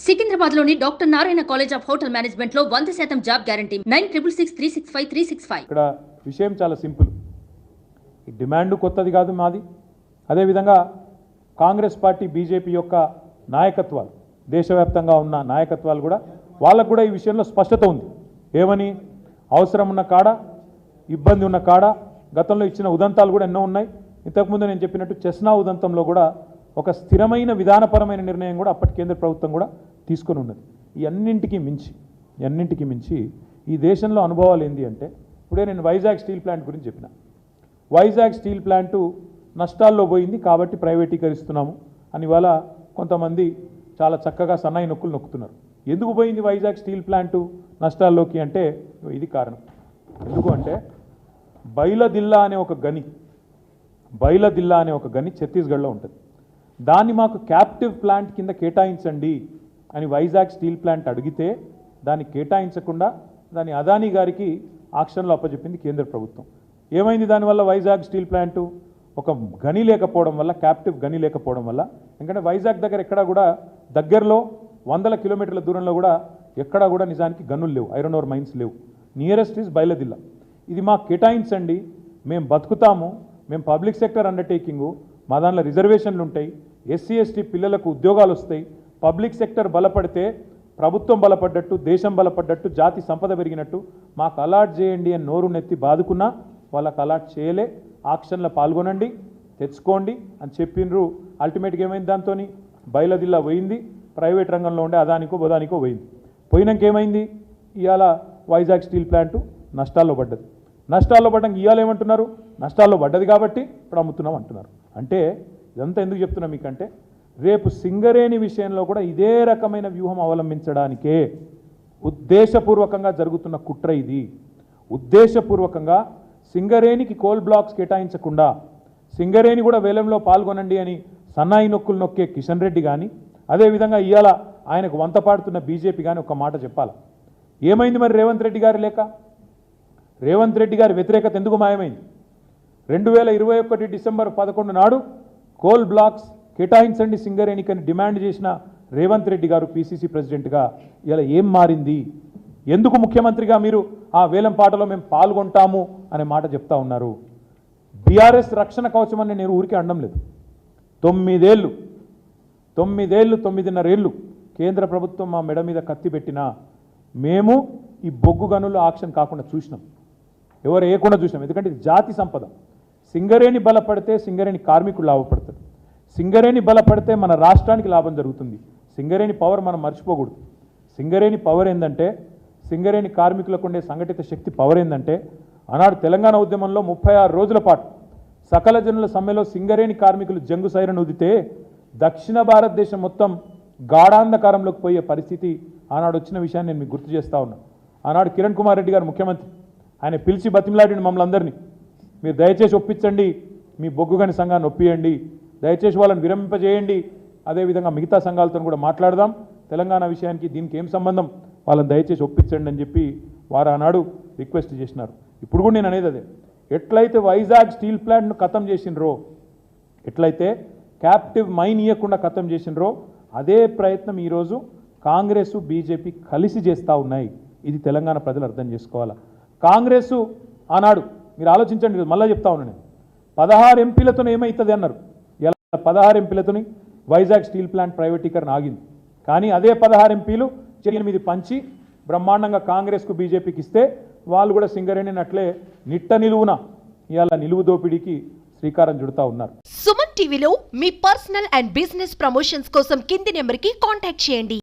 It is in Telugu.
సికింద్రాబాద్లోని doctor Narayana college of hotel management లో 100% జాబ్ గ్యారంటీ 966365 ఇక్కడ విషయం చాలా సింపుల్. ఈ డిమాండ్ కొత్తది కాదు మాది. అదేవిధంగా కాంగ్రెస్ పార్టీ బీజేపీ యొక్క నాయకత్వాలు దేశవ్యాప్తంగా ఉన్న నాయకత్వాలు కూడా వాళ్ళకు కూడా ఈ విషయంలో స్పష్టత ఉంది. ఏమని అవసరం ఉన్న కాడ ఇబ్బంది ఉన్న కాడ గతంలో ఇచ్చిన ఉదంతాలు కూడా ఎన్నో ఉన్నాయి. ఇంతకుముందు నేను చెప్పినట్టు చెస్నా ఉదంతంలో కూడా ఒక స్థిరమైన విధానపరమైన నిర్ణయం కూడా అప్పటి కేంద్ర ప్రభుత్వం కూడా తీసుకొని ఉన్నది. ఈ అన్నింటికి మించి ఈ దేశంలో అనుభవాలు ఏంటి అంటే, ఇప్పుడే నేను వైజాగ్ స్టీల్ ప్లాంట్ గురించి చెప్పిన. వైజాగ్ స్టీల్ ప్లాంటు నష్టాల్లో పోయింది కాబట్టి ప్రైవేటీకరిస్తున్నాము అని వాళ్ళ కొంతమంది చాలా చక్కగా సన్నాయి నొక్కులు నొక్కుతున్నారు. ఎందుకు పోయింది వైజాగ్ స్టీల్ ప్లాంటు నష్టాల్లోకి అంటే ఇది కారణం. ఎందుకు అంటే బైలదిల్లా అనే ఒక గని ఛత్తీస్గఢ్లో ఉంటుంది. దాన్ని మాకు క్యాప్టివ్ ప్లాంట్ కింద కేటాయించండి అని వైజాగ్ స్టీల్ ప్లాంట్ అడిగితే దాన్ని కేటాయించకుండా దాన్ని అదానీ గారికి ఆక్షన్లో అప్పచెప్పింది కేంద్ర ప్రభుత్వం. ఏమైంది దానివల్ల? వైజాగ్ స్టీల్ ప్లాంటు ఒక గని లేకపోవడం వల్ల, క్యాప్టివ్ గని లేకపోవడం వల్ల, ఎందుకంటే వైజాగ్ దగ్గర ఎక్కడా కూడా దగ్గరలో 100 కిలోమీటర్ల దూరంలో కూడా ఎక్కడా కూడా నిజానికి గనులు లేవు, ఐరన్ ఓర్ మైన్స్ లేవు. Nearest is Bailadila. ఇది మాకు కేటాయించండి, మేము బతుకుతాము, మేము పబ్లిక్ సెక్టర్ అండర్టేకింగు, మా దాంట్లో రిజర్వేషన్లు ఉంటాయి, ఎస్సీ ఎస్టీ పిల్లలకు ఉద్యోగాలు వస్తాయి, పబ్లిక్ సెక్టర్ బలపడితే ప్రభుత్వం బలపడ్డట్టు, దేశం బలపడ్డట్టు, జాతి సంపద పెరిగినట్టు మాకు అలాట్ చేయండి అని నోరు నెత్తి బాదుకున్నా వాళ్ళకు అలాట్ చేయలే. ఆక్షన్లో పాల్గొనండి, తెచ్చుకోండి అని చెప్పిండ్రు. అల్టిమేట్గా ఏమైంది? దాంతో బైలదిల్లా పోయింది, ప్రైవేట్ రంగంలో ఉండే అదానికో బొదానికో పోయింది. పోయినాక ఏమైంది? ఇవాళ వైజాగ్ స్టీల్ ప్లాంటు నష్టాల్లో పడ్డది. నష్టాల్లో పడ్డాక ఇవాళ ఏమంటున్నారు? నష్టాల్లో పడ్డది కాబట్టి ఇప్పుడు అమ్ముతున్నాం అంటున్నారు. అంటే ఇదంతా ఎందుకు చెప్తున్నా మీకంటే, రేపు సింగరేణి విషయంలో కూడా ఇదే రకమైన వ్యూహం అవలంబించడానికే ఉద్దేశపూర్వకంగా జరుగుతున్న కుట్ర ఇది. ఉద్దేశపూర్వకంగా సింగరేణికి కోల్ బ్లాక్స్ కేటాయించకుండా సింగరేణి కూడా వేలంలో పాల్గొనండి అని సన్నాయి నొక్కులు నొక్కే కిషన్ రెడ్డి కానీ, అదేవిధంగా ఇవాళ ఆయనకు వంత పాడుతున్న బీజేపీ కానీ ఒక మాట చెప్పాలి. ఏమైంది మరి రేవంత్ రెడ్డి గారి లేక? రేవంత్ రెడ్డి గారి వ్యతిరేకత ఎందుకు మాయమైంది? 2021 డిసెంబర్ 11 నాడు కోల్ బ్లాక్స్ కేటాయించండి సింగరేణికని డిమాండ్ చేసిన రేవంత్ రెడ్డి గారు పీసీసీ ప్రెసిడెంట్గా ఇలా ఏం మారింది? ఎందుకు ముఖ్యమంత్రిగా మీరు ఆ వేలం పాటలో మేము పాల్గొంటాము అనే మాట చెప్తా ఉన్నారు? బీఆర్ఎస్ రక్షణ కవచం అని నేను ఊరికే అనడం లేదు. 9.5 ఏళ్ళు కేంద్ర ప్రభుత్వం మా మెడ మీద కత్తి పెట్టినా మేము ఈ బొగ్గు గనులు ఆక్షన్ కాకుండా చూసినాం, ఎవరు వేయకుండా చూసినాం. ఎందుకంటే ఇది జాతి సంపద. సింగరేణి బలపడితే సింగరేణి కార్మికులు లాభపడతారు, సింగరేణి బలపడితే మన రాష్ట్రానికి లాభం జరుగుతుంది. సింగరేణి పవర్ మనం మర్చిపోకూడదు. సింగరేణి పవర్ ఏంటంటే, సింగరేణి కార్మికులకు ఉండే సంఘటిత శక్తి పవర్ ఏంటంటే, ఆనాడు తెలంగాణ ఉద్యమంలో 36 రోజుల పాటు సకల జనుల సమ్మెలో సింగరేణి కార్మికులు జంగు సైరన్ ఊదితే దక్షిణ భారతదేశం మొత్తం గాఢాంధకారంలోకి పోయే పరిస్థితి ఆనాడు వచ్చిన విషయాన్ని నేను మీకు గుర్తు చేస్తూ ఉన్నా. ఆనాడు కిరణ్ కుమార్ రెడ్డి గారు ముఖ్యమంత్రి, ఆయన పిలిచి బతిమలాడిన మమ్మల్ని అందరినీ, మీరు దయచేసి ఒప్పించండి, మీ బొగ్గుగని సంఘాన్ని ఒప్పియండి, దయచేసి వాళ్ళని విరమింపజేయండి, అదేవిధంగా మిగతా సంఘాలతో కూడా మాట్లాడదాం, తెలంగాణ విషయానికి దీనికి ఏం సంబంధం, వాళ్ళని దయచేసి ఒప్పించండి అని చెప్పి వారు ఆనాడు రిక్వెస్ట్ చేసినారు. ఇప్పుడు కూడా నేను అనేది అదే, ఎట్లయితే వైజాగ్ స్టీల్ ప్లాంట్ను ఖతం చేసినరో, ఎట్లయితే క్యాప్టివ్ మైన్ ఇవ్వకుండా ఖతం చేసినరో, అదే ప్రయత్నం ఈరోజు కాంగ్రెస్ బీజేపీ కలిసి చేస్తూ ఉన్నాయి. ఇది తెలంగాణ ప్రజలు అర్థం చేసుకోవాలా. కాంగ్రెస్ ఆనాడు మీరు ఆలోచించండి, మళ్ళీ చెప్తా ఉన్నాను నేను, 16 ఎంపీలతో ఏమవుతుంది అన్నారు. ఇలా 16 ఎంపీలతోని వైజాగ్ స్టీల్ ప్లాంట్ ప్రైవేటీకరణ ఆగింది. కానీ అదే 16 ఎంపీలు 8 పంచి బ్రహ్మాండంగా కాంగ్రెస్కు బీజేపీకి ఇస్తే వాళ్ళు కూడా సింగరేణిని అట్లే నిట్ట నిలువున ఇవాళ నిలువు దోపిడీకి శ్రీకారం చుడుతూ ఉన్నారు. సుమన్ టీవీలో మీ పర్సనల్ అండ్ బిజినెస్ ప్రమోషన్స్ కోసం కింది నెంబర్కి కాంటాక్ట్ చేయండి.